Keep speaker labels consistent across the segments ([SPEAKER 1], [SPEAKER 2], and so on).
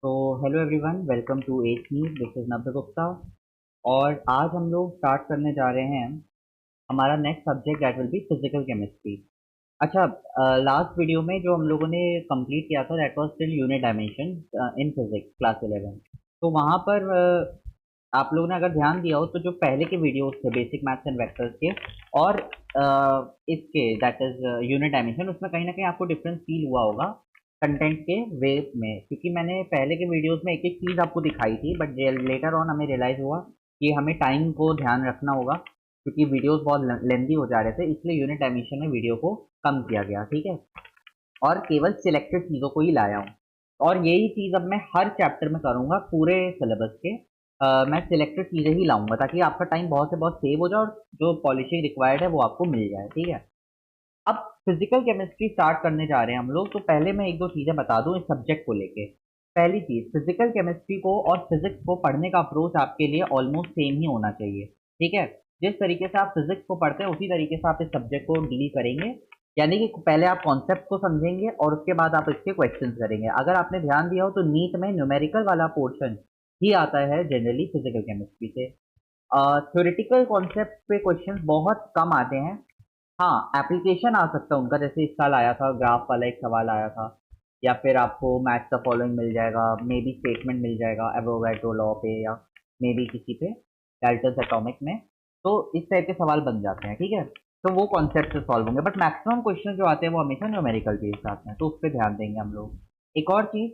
[SPEAKER 1] तो hello everyone, welcome to at me. This is Navya Gupta. और आज हम लोग स्टार्ट करने जा रहे हैं हमारा next subject, that will be physical chemistry. अच्छा, लास्ट वीडियो में जो हम लोगों ने कंप्लीट किया था that was till unit dimension in physics class 11। तो वहाँ पर आप लोगों ने अगर ध्यान दिया हो तो जो पहले के वीडियोस थे बेसिक मैथ्स एंड वेक्टर्स के और इसके दैट इज यूनिट डायमेंशन, उसमें कहीं ना कहीं आपको डिफरेंस फील हुआ होगा कंटेंट के वे में, क्योंकि मैंने पहले के वीडियोस में एक एक चीज़ आपको दिखाई थी, बट लेटर ऑन हमें रियलाइज हुआ कि हमें टाइम को ध्यान रखना होगा, क्योंकि वीडियोस बहुत लेंदी हो जा रहे थे, इसलिए यूनिट डायमेंशन में वीडियो को कम किया गया। ठीक है, और केवल सिलेक्टेड चीज़ों को ही लाया हूँ। और यही चीज़ अब मैं हर चैप्टर में करूँगा पूरे सिलेबस के। मैं सिलेक्टेड चीज़ें ही लाऊंगा ताकि आपका टाइम बहुत से बहुत सेव हो जाए और जो पॉलिशिंग रिक्वायर्ड है वो आपको मिल जाए। ठीक है, अब फिजिकल केमिस्ट्री स्टार्ट करने जा रहे हैं हम लोग, तो पहले मैं एक दो चीज़ें बता दूं इस सब्जेक्ट को लेके। पहली चीज़, फिजिकल केमिस्ट्री को और फिजिक्स को पढ़ने का अप्रोच आपके लिए ऑलमोस्ट सेम ही होना चाहिए। ठीक है, जिस तरीके से आप फिजिक्स को पढ़ते हैं उसी तरीके से आप इस सब्जेक्ट को डील करेंगे, यानी कि पहले आप कॉन्सेप्ट को समझेंगे और उसके बाद आप इसके क्वेश्चन करेंगे। अगर आपने ध्यान दिया हो तो नीट में न्यूमेरिकल वाला पोर्शन ही आता है जनरली फिजिकल केमिस्ट्री से। थ्योरेटिकल कॉन्सेप्ट पे क्वेश्चंस बहुत कम आते हैं। हाँ, एप्लीकेशन आ सकता है उनका, जैसे इस साल आया था ग्राफ वाला एक सवाल आया था, या फिर आपको मैथ का फॉलोइंग मिल जाएगा, मे बी स्टेटमेंट मिल जाएगा एवोगाड्रो लॉ पे, या मे बी किसी पे डाल्टन्स एटॉमिक में। तो इस टाइप के सवाल बन जाते हैं। ठीक है, तो वो कॉन्सेप्ट से सॉल्व होंगे, बट मैक्सिमम क्वेश्चन जो आते हैं वो हमेशा न्यूमेरिकल बेस्ड आते हैं, तो उस पर ध्यान देंगे हम लोग। एक और चीज़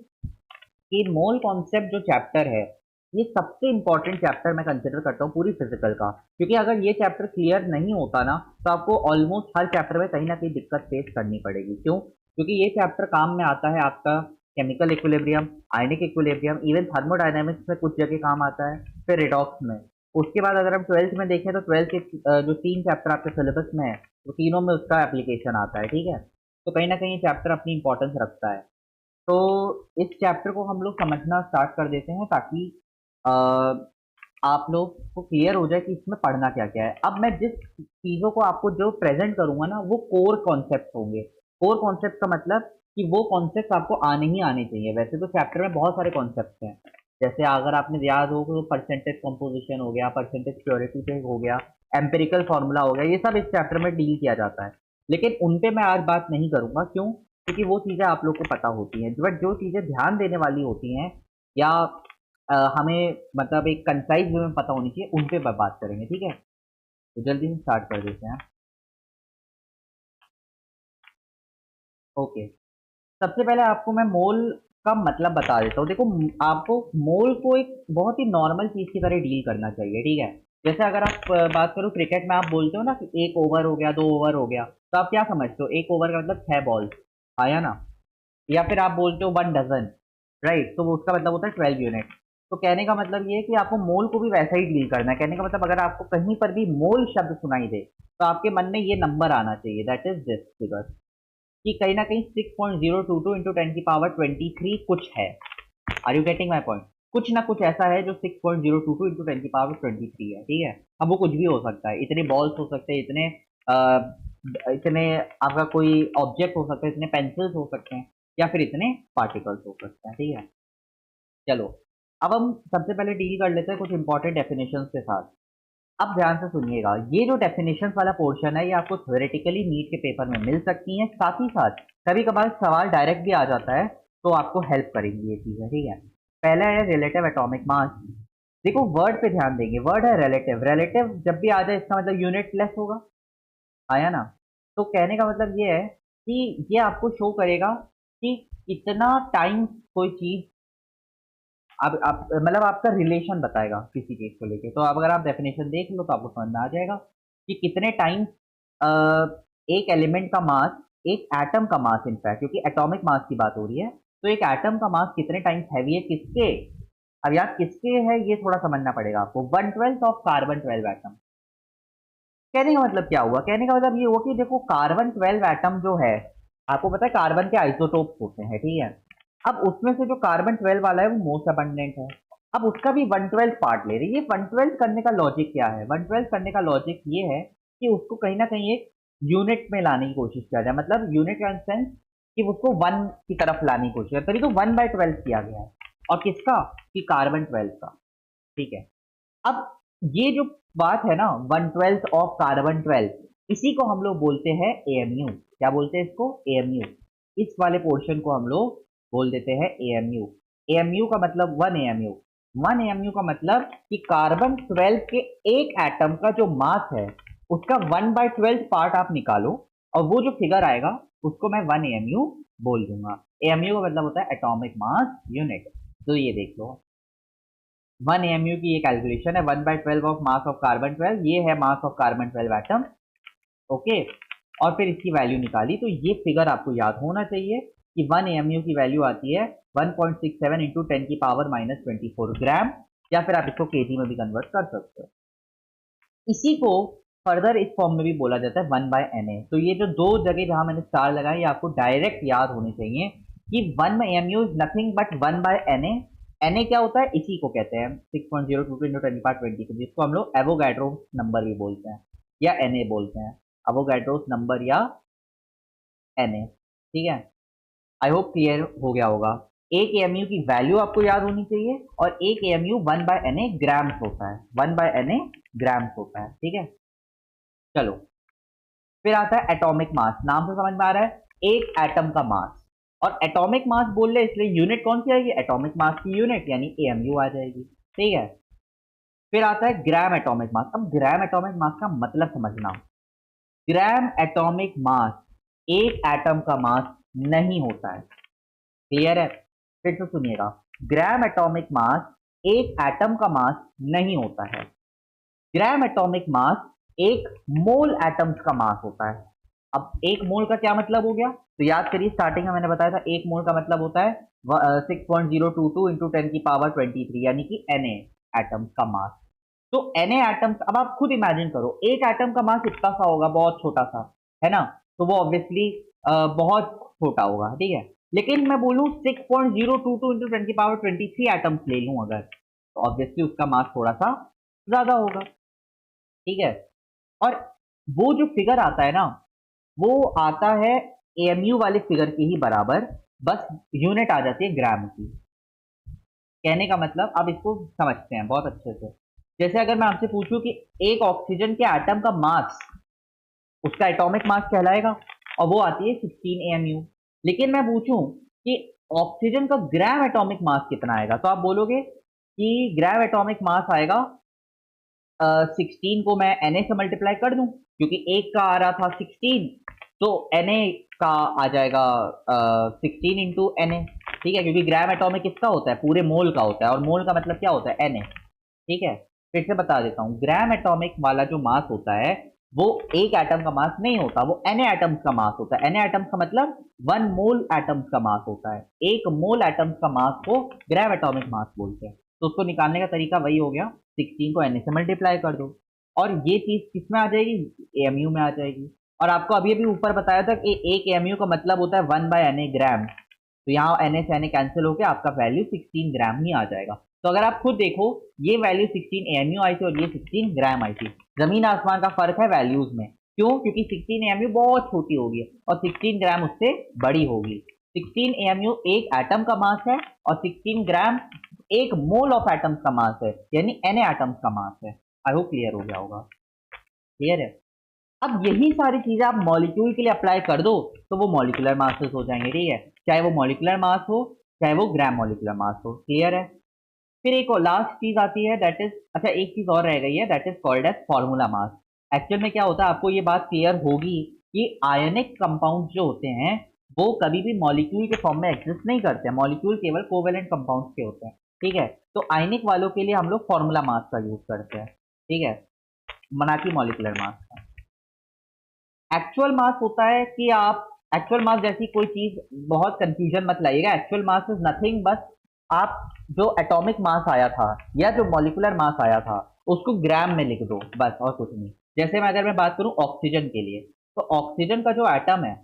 [SPEAKER 1] कि मोल कॉन्सेप्ट जो चैप्टर है, ये सबसे इंपॉर्टेंट चैप्टर मैं कंसिडर करता हूँ पूरी फिजिकल का, क्योंकि अगर ये चैप्टर क्लियर नहीं होता ना तो आपको ऑलमोस्ट हर चैप्टर में कहीं ना कहीं दिक्कत फेस करनी पड़ेगी। क्यों? क्योंकि ये चैप्टर काम में आता है आपका chemical equilibrium, ionic equilibrium, even thermodynamics में कुछ जगह काम आता है, फिर रिडॉक्स में। उसके बाद अगर हम ट्वेल्थ में देखें तो ट्वेल्थ के जो तीन चैप्टर आपके सिलेबस में है वो तीनों में उसका एप्लीकेशन आता है। ठीक है, तो कहीं ना कहीं चैप्टर अपनी इंपॉर्टेंस रखता है। तो इस चैप्टर को हम लोग समझना स्टार्ट कर देते हैं ताकि अ, आप लोग को क्लियर हो जाए कि इसमें पढ़ना क्या क्या है। अब मैं जिस चीज़ों को आपको जो प्रेजेंट करूंगा ना वो कोर कॉन्सेप्ट होंगे। कोर कॉन्सेप्ट का मतलब कि वो कॉन्सेप्ट आपको आने ही आने चाहिए। वैसे तो चैप्टर में बहुत सारे कॉन्सेप्ट हैं, जैसे अगर आपने याद हो तो परसेंटेज कंपोजिशन हो गया, परसेंटेज प्योरिटी पे हो गया, एम्पिरिकल फार्मूला हो गया, ये सब इस चैप्टर में डील किया जाता है। लेकिन उन पे मैं आज बात नहीं करूंगा। क्यों? क्योंकि वो चीज़ें आप लोग को पता होती हैं, बट जो चीज़ें ध्यान देने वाली होती हैं या हमें मतलब एक कंसाइज वे में पता होनी चाहिए, उन पे बात करेंगे। ठीक है, तो जल्दी से स्टार्ट कर देते हैं। ओके, सबसे पहले आपको मैं मोल का मतलब बता देता हूँ। देखो, आपको मोल को एक बहुत ही नॉर्मल चीज की तरह डील करना चाहिए। ठीक है, जैसे अगर आप बात करो क्रिकेट में, आप बोलते हो ना कि एक ओवर हो गया, दो ओवर हो गया, तो आप क्या समझते हो? एक ओवर का मतलब 6 बॉल्स, आया ना? या फिर आप बोलते हो 1 डजन, राइट? तो वो उसका मतलब होता है 12 यूनिट। तो कहने का मतलब ये है कि आपको मोल को भी वैसा ही डील करना है। कहने का मतलब अगर आपको कहीं पर भी मोल शब्द सुनाई दे तो आपके मन में ये नंबर आना चाहिए, दैट इज दिस फिगर, कि कहीं ना कहीं 6.022 इंटू 10 की पावर 23 कुछ है। Are you getting my point? कुछ ना कुछ ऐसा है जो 6.022 इंटू 10 की पावर 23 है। ठीक है, अब वो कुछ भी हो सकता है, इतने बॉल्स हो सकते हैं, इतने आपका कोई ऑब्जेक्ट हो सकता है, इतने पेंसिल्स हो सकते हैं, या फिर इतने पार्टिकल्स हो सकते हैं। ठीक है, चलो अब हम सबसे पहले डील कर लेते हैं कुछ इंपॉर्टेंट डेफिनेशंस के साथ। अब ध्यान से सुनिएगा, ये जो डेफिनेशंस वाला पोर्शन है ये आपको थ्योरेटिकली नीट के पेपर में मिल सकती हैं, साथ ही साथ कभी कभार सवाल डायरेक्ट भी आ जाता है, तो आपको हेल्प करेंगी ये चीजें। ठीक है, पहला है रिलेटिव एटॉमिक मास। देखो वर्ड पे ध्यान देंगे, वर्ड है रिलेटिव। रिलेटिव जब भी आ जाए इसका मतलब यूनिट लेस होगा, आया ना? तो कहने का मतलब ये है कि ये आपको शो करेगा कि कितना टाइम कोई चीज, अब आप मतलब आपका रिलेशन बताएगा किसी चीज को लेके। तो अब अगर आप डेफिनेशन देख लो तो आपको समझ में आ जाएगा कि कितने टाइम एक एलिमेंट का मास, एक एटम का मास इनफैक्ट, क्योंकि एटॉमिक मास की बात हो रही है, तो एक एटम का मास कितने टाइम्स हैवी है किसके। अब यार किसके है ये थोड़ा समझना पड़ेगा आपको। 1/12 ऑफ कार्बन 12 एटम। कहने का मतलब क्या हुआ? कहने का मतलब ये हुआ कि देखो कार्बन 12 एटम जो है, आपको पता है कार्बन के आइसोटोप्स होते हैं। ठीक है, अब उसमें से जो कार्बन 12 वाला है वो मोस्ट अबंडेंट है। अब उसका भी 1/12 पार्ट ले रही है। ये 1/12 करने का लॉजिक क्या है? 1/12 करने का लॉजिक ये है कि उसको कहीं ना कहीं एक यूनिट में लाने की कोशिश किया जाए, मतलब यूनिट का सेंस कि उसको 1 की तरफ लाने की कोशिश है, तभी तो 1/12 किया गया है। और किसका, कि कार्बन 12 का। ठीक है, अब ये जो बात है ना 1/12 ऑफ कार्बन 12, इसी को हम लोग बोलते हैं एएमयू। क्या बोलते हैं इसको, एएमयू। इस वाले पोर्शन को हम लोग बोल देते हैं एएमयू। एएमयू का मतलब 1 एएमयू। 1 एएमयू का मतलब कि कार्बन 12 के एक एटम का जो मास है उसका 1/12 पार्ट आप निकालो और वो जो फिगर आएगा उसको मैं 1 एएमयू बोल दूंगा। एएमयू का मतलब होता है एटॉमिक मास यूनिट। तो ये देख लो 1 एएमयू की ये कैलकुलेशन है, 1/12 ऑफ मास ऑफ कार्बन 12, ये है mass of carbon 12 atom. Okay, और फिर इसकी वैल्यू निकाली, तो ये फिगर आपको याद होना चाहिए कि 1 एएमयू की वैल्यू आती है 1.67 इंटू 10⁻⁻24 ग्राम, या फिर आप इसको केजी में भी कन्वर्ट कर सकते हो। इसी को फर्दर इस फॉर्म में भी बोला जाता है 1/Na। तो ये जो दो जगह जहां मैंने स्टार लगाए ये आपको डायरेक्ट याद होने चाहिए कि 1 AMU is nothing but 1/Na। Na क्या होता है, इसी को कहते हैं 6.022 इंटू 10⁻20, जिसको हम लोग एवोगैड्रो नंबर भी बोलते हैं या Na बोलते हैं, एवोगैड्रोस नंबर या Na। ठीक है, आई होप क्लियर हो गया होगा। एक एएमयू की वैल्यू आपको याद होनी चाहिए और एक एएमयू 1/Na ग्राम्स होता है, 1/Na ग्राम्स होता है। ठीक है, चलो फिर आता है एटॉमिक मास। नाम से समझ में आ रहा है एक एटम का मास, और एटॉमिक मास बोल रहे इसलिए यूनिट कौन सी आएगी, एटॉमिक मास की यूनिट यानी एएमयू आ जाएगी। ठीक है, फिर आता है ग्राम एटॉमिक मास। अब ग्राम एटॉमिक मास का मतलब समझना, ग्राम एटॉमिक मास एक एटम का मास नहीं होता है। क्लियर है, फिर से सुनिएगा, ग्राम एटॉमिक मास एक एटम का मास नहीं होता है। ग्राम एटॉमिक मास एक मोल एटम्स का मास होता है। अब एक मोल का क्या मतलब हो गया, तो याद करिए स्टार्टिंग में मैंने बताया था एक मोल का मतलब होता है 6.022 इंटू 10⁻23 यानी कि Na एटम्स का मास। तो Na एटम्स, अब आप खुद इमेजिन करो एक एटम का मास इतना सा होगा, बहुत छोटा सा है ना, तो वो ऑब्वियसली बहुत छोटा होगा। ठीक है, लेकिन मैं बोलूं 6.022 इंटू 10⁻23 एटम्स ले लूं अगर, तो ऑब्वियसली उसका मास थोड़ा सा ज्यादा होगा। ठीक है, और वो जो फिगर आता है ना वो आता है एएमयू वाले फिगर के ही बराबर, बस यूनिट आ जाती है ग्राम की। कहने का मतलब अब इसको समझते हैं बहुत अच्छे से। जैसे अगर मैं आपसे पूछूं कि एक ऑक्सीजन के एटम का मास, उसका एटॉमिक मास कहलाएगा और वो आती है 16 एएमयू। लेकिन मैं पूछूं कि ऑक्सीजन का ग्राम एटॉमिक मास कितना आएगा, तो आप बोलोगे कि ग्राम एटॉमिक मास आएगा 16 को मैं Na से मल्टीप्लाई कर दूं, क्योंकि एक का आ रहा था 16, तो Na का आ जाएगा 16 इंटू Na। ठीक है, क्योंकि ग्राम एटॉमिक किसका होता है, पूरे मोल का होता है, और मोल का मतलब क्या होता है, Na। ठीक है, फिर से बता देता हूँ, ग्राम एटॉमिक वाला जो मास होता है वो एक एटम का मास नहीं होता, वो Na एटम्स का मास होता है। Na एटम्स का मतलब 1 मोल एटम्स का मास होता है। एक मोल एटम्स का मास को ग्राम एटॉमिक मास बोलते हैं। तो उसको निकालने का तरीका वही हो गया, 16 को Na से मल्टीप्लाई कर दो और ये चीज किस में आ जाएगी, एएमयू में आ जाएगी। और आपको अभी अभी ऊपर बताया था कि एक एएमयू का मतलब होता है 1/Na ग्राम, तो यहाँ Na से Na कैंसिल होकर आपका वैल्यू 16 ग्राम ही आ जाएगा। तो अगर आप खुद देखो ये वैल्यू 16 एएमयू आई थी और ये 16 ग्राम आई थी, जमीन आसमान का फर्क है वैल्यूज में। क्यों, क्योंकि 16 एएमयू बहुत छोटी होगी और 16 ग्राम उससे बड़ी होगी। 16 एएमयू एक एटम का मास है और 16 ग्राम एक मोल ऑफ एटम्स का मास है, यानी Na एटम्स का मास है। आई होप क्लियर हो गया होगा। क्लियर है, अब यही सारी चीजें आप मॉलिक्यूल के लिए अप्लाई कर दो तो वो मॉलिक्यूलर मासेस हो जाएंगे। ठीक है, चाहे वो मॉलिक्यूलर मास हो चाहे वो ग्राम मॉलिक्यूलर मास हो। क्लियर है, फिर एक लास्ट चीज आती है दैट इज, अच्छा एक चीज और रह गई है that is called as formula mass. Actual में क्या होता है, आपको ये बात क्लियर होगी कि आयनिक कंपाउंड जो होते हैं वो कभी भी मॉलिक्यूल के फॉर्म में एग्जिस्ट नहीं करते हैं, मॉलिक्यूल केवल कोवेलेंट कंपाउंड्स के होते हैं। ठीक है, तो आयनिक वालों के लिए हम लोग फॉर्मूला मास का यूज करते हैं। ठीक है, ना कि मॉलिक्यूलर मास का। एक्चुअल मास होता है कि आप एक्चुअल मास जैसी कोई चीज, बहुत कंफ्यूजन मत लाइएगा, एक्चुअल मास इज नथिंग बस आप जो एटॉमिक मास आया था या जो मॉलिक्यूलर मास आया था उसको ग्राम में लिख दो बस, और कुछ नहीं। जैसे मैं अगर मैं बात करूं ऑक्सीजन के लिए, तो ऑक्सीजन का जो एटम है,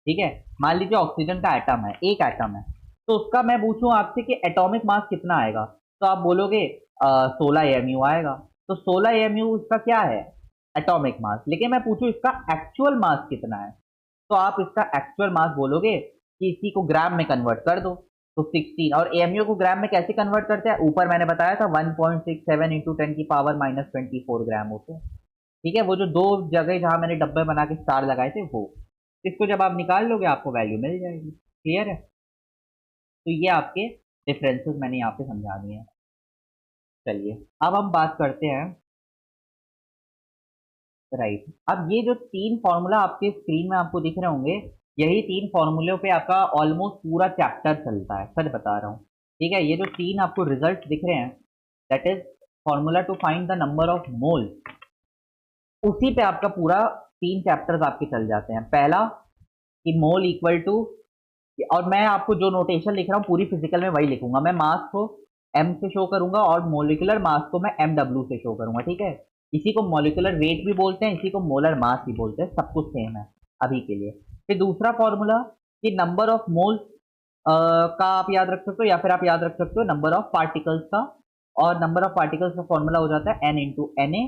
[SPEAKER 1] ठीक है, मान लीजिए ऑक्सीजन का एटम है, एक एटम है, तो उसका मैं पूछूं आपसे कि एटॉमिक मास कितना आएगा, तो आप बोलोगे 16 एएमयू आएगा। तो 16 एएमयू इसका क्या है, एटॉमिक मास। लेकिन मैं पूछूं इसका एक्चुअल मास कितना है, तो आप इसका एक्चुअल मास बोलोगे कि इसी को ग्राम में कन्वर्ट कर दो। तो 16, और एमयू को ग्राम में कैसे कन्वर्ट करते हैं, ऊपर मैंने बताया था 1.67 इंटू 10⁻⁻24 ग्राम होते हैं। ठीक है, वो जो दो जगह जहां मैंने डब्बे बना के स्टार लगाए थे वो, इसको जब आप निकाल लोगे आपको वैल्यू मिल जाएगी। क्लियर है? तो ये आपके डिफरेंसेस मैंने यहाँ पे समझा दिए हैं। चलिए अब हम बात करते हैं। राइट, अब ये जो तीन फॉर्मूला आपके स्क्रीन में आपको दिख रहे होंगे, यही तीन फॉर्मूलों पे आपका ऑलमोस्ट पूरा चैप्टर चलता है, सच बता रहा हूँ। ठीक है, ये जो तीन आपको रिजल्ट दिख रहे हैं, that is formula to find the number of mole, उसी पे आपका पूरा तीन चैप्टर्स आपके चल जाते हैं। पहला कि मोल इक्वल टू, और मैं आपको जो नोटेशन लिख रहा हूँ पूरी फिजिकल में वही लिखूंगा, मैं मास को एम से शो करूंगा और मोलिकुलर मास को मैं एम डब्ल्यू से शो करूंगा। ठीक है, इसी को मोलिकुलर वेट भी बोलते हैं, इसी को मोलर मास भी बोलते हैं, सब कुछ सेम है अभी के लिए। फिर दूसरा फॉर्मूला कि नंबर ऑफ मोल्स का आप याद रख सकते हो, या फिर आप याद रख सकते हो नंबर ऑफ पार्टिकल्स का, और नंबर ऑफ पार्टिकल्स का फॉर्मूला हो जाता है एन इंटू एन ए।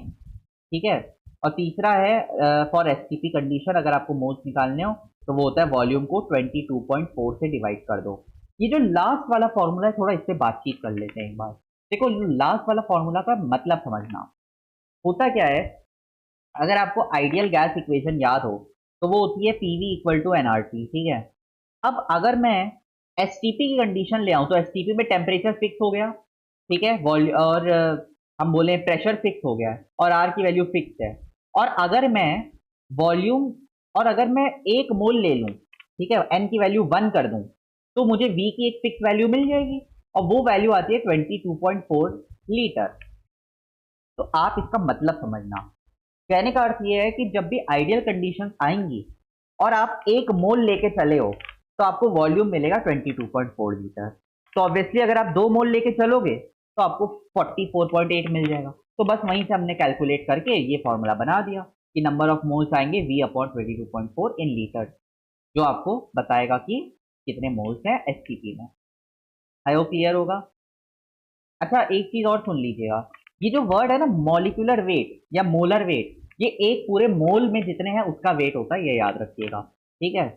[SPEAKER 1] ठीक है, और तीसरा है फॉर एसटीपी कंडीशन, अगर आपको मोल्स निकालने हो तो वो होता है वॉल्यूम को 22.4 से डिवाइड कर दो। ये जो लास्ट वाला फॉर्मूला है, थोड़ा इस पे बातचीत कर लेते हैं एक बार। देखो, लास्ट वाला फॉर्मूला का मतलब समझना, होता क्या है, अगर आपको आइडियल गैस इक्वेशन याद हो तो वो होती है पीवी इक्वल टू एनआरटी। ठीक है, अब अगर मैं एसटीपी की कंडीशन ले आऊं तो एसटीपी में टेम्परेचर फिक्स हो गया, ठीक है, और हम बोले प्रेशर फिक्स हो गया है, और आर की वैल्यू फिक्स है। और अगर मैं वॉल्यूम, और अगर मैं एक मोल ले लूं, ठीक है, एन की वैल्यू 1 कर दूं, तो मुझे वी की एक फिक्स वैल्यू मिल जाएगी, और वो वैल्यू आती है 22.4 लीटर। तो आप इसका मतलब समझना, कहने का अर्थ ये है कि जब भी आइडियल कंडीशंस आएंगी और आप एक मोल लेके चले हो तो आपको वॉल्यूम मिलेगा 22.4 लीटर। तो ऑब्वियसली अगर आप दो मोल लेके चलोगे तो आपको 44.8 मिल जाएगा। तो बस वहीं से हमने कैलकुलेट करके ये फॉर्मूला बना दिया कि नंबर ऑफ मोल्स आएंगे V अपॉन 22.4 इन लीटर, जो आपको बताएगा कि कितने मोल्स हैं एसटीपी में। आई होप क्लियर होगा। अच्छा, एक चीज और सुन लीजिएगा, ये जो वर्ड है ना मॉलिक्यूलर वेट या मोलर वेट, ये एक पूरे मोल में जितने हैं उसका वेट होता है, ये याद रखिएगा। ठीक है,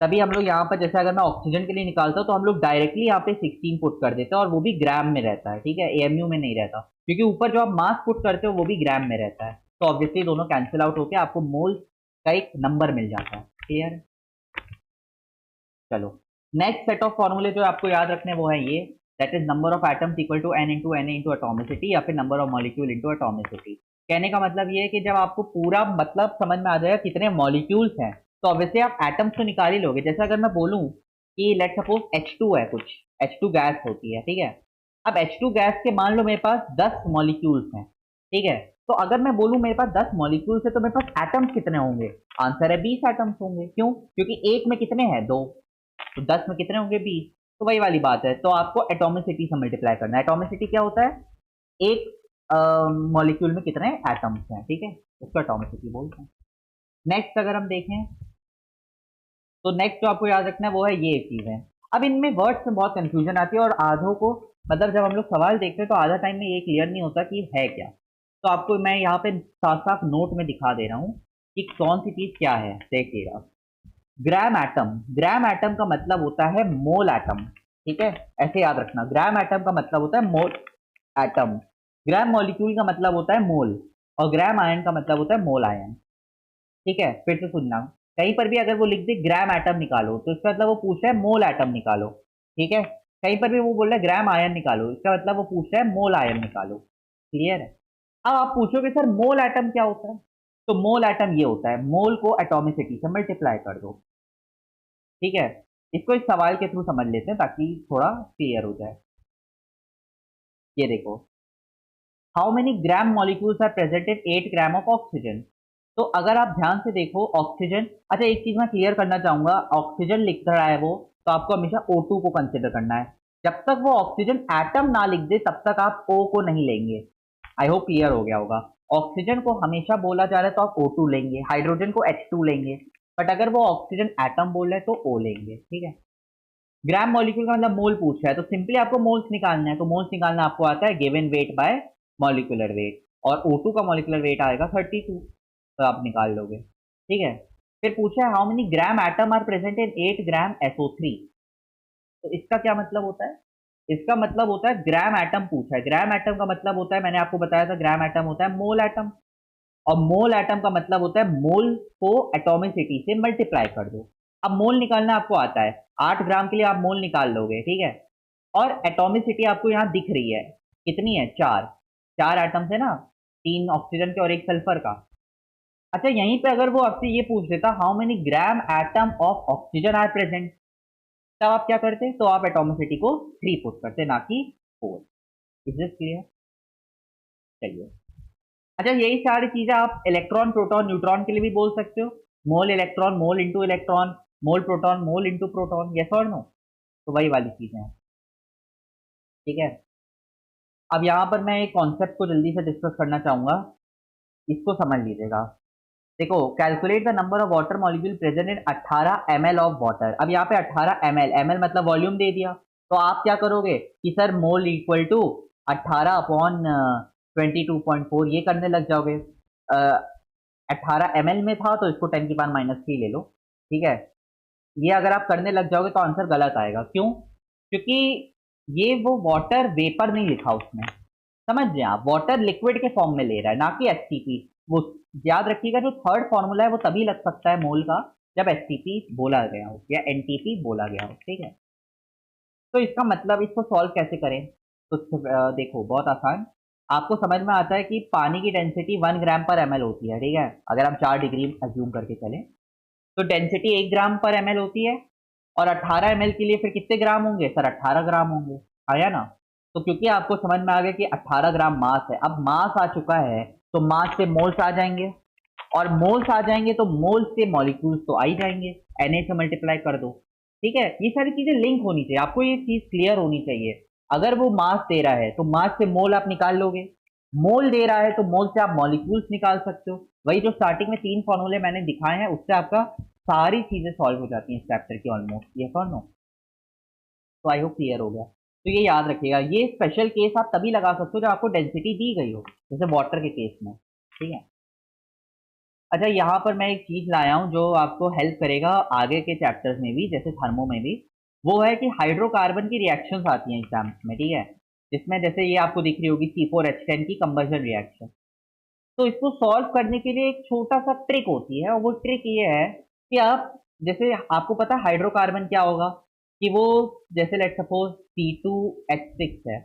[SPEAKER 1] तभी हम लोग यहाँ पर, जैसे अगर मैं ऑक्सीजन के लिए निकालता हूँ तो हम लोग डायरेक्टली यहाँ पे 16 पुट कर देते हैं, और वो भी ग्राम में रहता है। ठीक है, एएमयू में नहीं रहता, क्योंकि ऊपर जो आप मास पुट करते हो वो भी ग्राम में रहता है। तो ऑब्वियसली दोनों कैंसिल आउट होकर आपको मोल का एक नंबर मिल जाता है। क्लियर? चलो, नेक्स्ट सेट ऑफ फॉर्मूले जो आपको याद रखने वो है ये, that is number of atoms equal to N into N into atomicity, या फिर number of molecule into atomicity. कहने का मतलब ये है कि जब आपको पूरा मतलब समझ में आ जाएगा कितने मॉलिक्यूल्स हैं, तो ऑब्वियसली आप एटम्स तो निकाल ही लोगे। जैसे अगर मैं बोलूं कि लेट सपोज H2 है, कुछ H2 गैस होती है, ठीक है, अब H2 गैस के मान लो मेरे पास 10 मॉलिक्यूल्स हैं। ठीक है, तो अगर मैं बोलूं मेरे पास 10 मॉलिक्यूल्स है तो मेरे पास एटम्स कितने होंगे? आंसर है 20 एटम्स होंगे। क्यों? क्योंकि एक में कितने हैं? दो, तो 10 में कितने होंगे? 20। तो वही वाली बात है, तो आपको एटॉमिसिटी से मल्टीप्लाई करना है। एटॉमिसिटी क्या होता है? एक मॉलिक्यूल में कितने एटम्स हैं, ठीक है, उसको एटॉमिसिटी बोलते हैं। नेक्स्ट अगर हम देखें तो नेक्स्ट जो आपको याद रखना है वो है ये चीज है। अब इनमें वर्ड्स में बहुत कंफ्यूजन आती है, और आधों को मतलब जब हम लोग सवाल देखते हैं तो आधा टाइम में ये क्लियर नहीं होता कि है क्या। तो आपको मैं यहाँ पे साफ साफ नोट में दिखा दे रहा हूँ कि कौन सी चीज क्या है, देखिएगा। ग्राम एटम, ग्राम एटम का मतलब होता है मोल एटम। ठीक है, ऐसे याद रखना, ग्राम एटम का मतलब होता है मोल एटम। ग्राम मॉलिक्यूल का मतलब होता है मोल, और ग्राम आयन का मतलब होता है मोल आयन। ठीक है, फिर से सुनना, कहीं पर भी अगर वो लिख दे ग्राम एटम निकालो तो इसका मतलब वो पूछ रहा है मोल एटम निकालो। ठीक है, कहीं पर भी वो बोल रहा है ग्राम आयन निकालो, इसका मतलब वो पूछ रहा है मोल आयन निकालो। क्लियर है? अब आप पूछोगे सर मोल एटम क्या होता है, तो मोल एटम ये होता है, मोल को एटॉमिसिटी से मल्टीप्लाई कर दो। ठीक है, इसको इस सवाल के थ्रू समझ लेते हैं ताकि थोड़ा क्लियर हो जाए। ये देखो, how many gram molecules are present in 8 gram of oxygen. तो अगर आप ध्यान से देखो ऑक्सीजन, अच्छा एक चीज मैं क्लियर करना चाहूंगा, ऑक्सीजन लिख रहा है वो, तो आपको हमेशा O2 को कंसिडर करना है। जब तक वो ऑक्सीजन एटम ना लिख दे तब तक आप O को नहीं लेंगे। आई होप क्लियर हो गया होगा। ऑक्सीजन को हमेशा बोला जा रहा है तो आप O2 लेंगे, हाइड्रोजन को H2 लेंगे, बट अगर वो ऑक्सीजन एटम बोल रहे हैं तो O लेंगे। ठीक है, ग्राम मॉलिक्यूल का मतलब मोल पूछ रहा है, तो सिंपली आपको मोल्स निकालना है। तो मोल्स निकालना आपको आता है given weight by molecular weight, और O2 का मॉलिक्यूलर वेट आएगा 32, तो आप निकाल लोगे। ठीक है, फिर पूछा है how many gram atom are present in 8 gram SO3। तो इसका क्या मतलब होता है? इसका मतलब होता है ग्राम एटम पूछा है। ग्राम एटम का मतलब होता है, मैंने आपको बताया था, ग्राम एटम होता है मोल एटम। और मोल एटम का मतलब होता है मोल को एटॉमिसिटी से मल्टीप्लाई कर दो। अब मोल निकालना आपको आता है, 8 ग्राम के लिए आप मोल निकाल लोगे, ठीक है। और एटॉमिसिटी आपको यहाँ दिख रही है, कितनी है? 4। 4 एटम्स है ना, 3 ऑक्सीजन के और 1 सल्फर का। अच्छा, यहीं पे अगर वो आपसे ये पूछ देता how many gram atom of oxygen are present, तब आप क्या करते? तो आप एटॉमिसिटी को 3 पुट करते, ना कि 4। Is this clear? चलिए। अच्छा, यही सारी चीजें आप इलेक्ट्रॉन प्रोटॉन न्यूट्रॉन के लिए भी बोल सकते हो। Mole electron, mole into electron, mole proton, mole into proton, yes और नो? तो वही वाली चीजें हैं, ठीक है। अब यहाँ पर मैं एक कॉन्सेप्ट को जल्दी से डिस्कस करना चाहूंगा, इसको समझ लीजिएगा। देखो, calculate the number of water molecule present in 18 ml of water. अब यहाँ पे 18 ml, ml मतलब वॉल्यूम दे दिया, तो आप क्या करोगे कि सर मोल इक्वल टू 18/22.4 ये करने लग जाओगे। 18 ml में था तो इसको 10⁻³ ले लो, ठीक है। ये अगर आप करने लग जाओगे तो आंसर गलत आएगा। क्यों? क्योंकि ये वो वाटर वेपर नहीं लिखा उसमें, समझ रहे हैं आप? वाटर लिक्विड के फॉर्म में ले रहा है, ना कि एसटीपी। वो याद रखिएगा, जो थर्ड फॉर्मूला है वो तभी लग सकता है मोल का जब एसटीपी बोला गया हो या एनटीपी बोला गया हो, ठीक है। तो इसका मतलब इसको सॉल्व कैसे करें? तो देखो, बहुत आसान। आपको समझ में आता है कि पानी की डेंसिटी 1 ग्राम पर ml होती है, ठीक है। अगर हम 4 डिग्री अज्यूम करके चलें तो डेंसिटी 1 ग्राम पर ml होती है। और 18 ml के लिए फिर कितने ग्राम होंगे सर? 18 ग्राम होंगे, आया ना? तो क्योंकि आपको समझ में आ गया कि 18 ग्राम मास है, अब मास आ चुका है तो मास से मोल्स आ जाएंगे, और मोल्स आ जाएंगे तो मोल्स से मॉलिक्यूल्स तो आ ही जाएंगे, Na से मल्टीप्लाई कर दो, ठीक है। ये सारी चीजें लिंक होनी चाहिए, आपको ये चीज क्लियर होनी चाहिए। अगर वो मास दे रहा है तो मास से मोल आप निकाल लोगे, मोल दे रहा है तो मोल से आप मॉलिक्यूल्स निकाल सकते हो। वही जो स्टार्टिंग में 3 फॉर्मूले मैंने दिखाए हैं, उससे आपका सारी चीजें सॉल्व हो जाती हैं इस चैप्टर की ऑलमोस्ट, ये और नो? तो आई होप क्लियर हो गया। तो ये याद रखिएगा, ये स्पेशल केस आप तभी लगा सकते हो जब आपको डेंसिटी दी गई हो, जैसे वाटर के केस में, ठीक है। अच्छा, यहाँ पर मैं एक चीज लाया हूँ जो आपको हेल्प करेगा आगे के चैप्टर्स में भी, जैसे थर्मो में भी। वो है कि हाइड्रोकार्बन की रिएक्शंस आती हैं एग्जाम्स में, ठीक है। जिसमें जैसे ये आपको दिख रही होगी C4H10 की कंबशन रिएक्शन। तो इसको सॉल्व करने के लिए एक छोटा सा ट्रिक होती है, और वो ट्रिक ये है कि आप, जैसे आपको पता है हाइड्रोकार्बन क्या होगा, कि वो, जैसे लेट सपोज C2H6 है,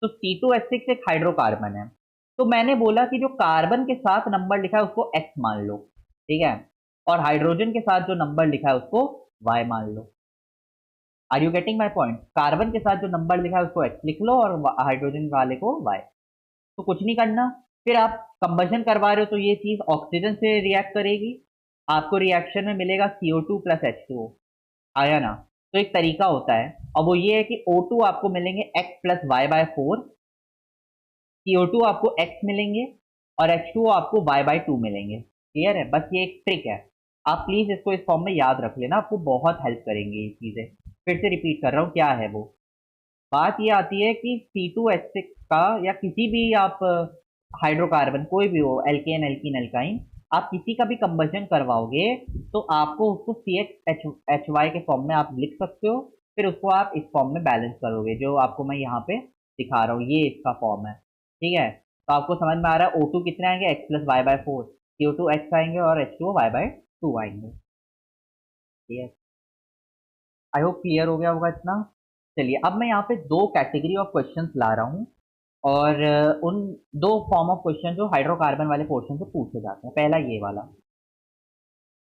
[SPEAKER 1] तो C2H6 एक हाइड्रोकार्बन है। तो मैंने बोला कि जो कार्बन के साथ नंबर लिखा है उसको X मान लो, ठीक है। और हाइड्रोजन के साथ जो नंबर लिखा है उसको Y मान लो। Are you getting my point? Carbon के साथ जो नंबर लिखा है उसको X लिख लो और हाइड्रोजन वाले को Y। तो कुछ नहीं करना, फिर आप कंबशन करवा रहे हो तो ये चीज ऑक्सीजन से रिएक्ट करेगी, आपको रिएक्शन में मिलेगा CO2 प्लस H2O, आया ना? तो एक तरीका होता है, और वो ये है कि O2 आपको मिलेंगे X प्लस Y/4, CO2 आपको X मिलेंगे, और H2O आपको Y/2 मिलेंगे। क्लियर है? बस ये एक ट्रिक है, आप प्लीज इसको इस फॉर्म में याद रख लेना, आपको बहुत हेल्प करेंगे ये चीजें। फिर से रिपीट कर रहा हूँ, क्या है वो बात? ये आती है कि C2H6 का, या किसी भी आप हाइड्रोकार्बन कोई भी हो, एल्केन एल्कीन एल्काइन, आप किसी का भी कंबशन करवाओगे तो आपको उसको CHHY के फॉर्म में आप लिख सकते हो। फिर उसको आप इस फॉर्म में बैलेंस करोगे, जो आपको मैं यहाँ पे दिखा रहा हूँ, ये इसका फॉर्म है, ठीक है। तो आपको समझ में आ रहा है O2 कितने आएंगे? X plus Y/4, CO2 X आएंगे और H2O Y/2 आएंगे, ठीक है। आई होप क्लियर हो गया होगा इतना। चलिए, अब मैं यहाँ पे 2 कैटेगरी ऑफ क्वेश्चंस ला रहा हूँ, और उन 2 फॉर्म ऑफ क्वेश्चन जो हाइड्रोकार्बन वाले पोर्शन से पूछे जाते हैं। पहला ये वाला,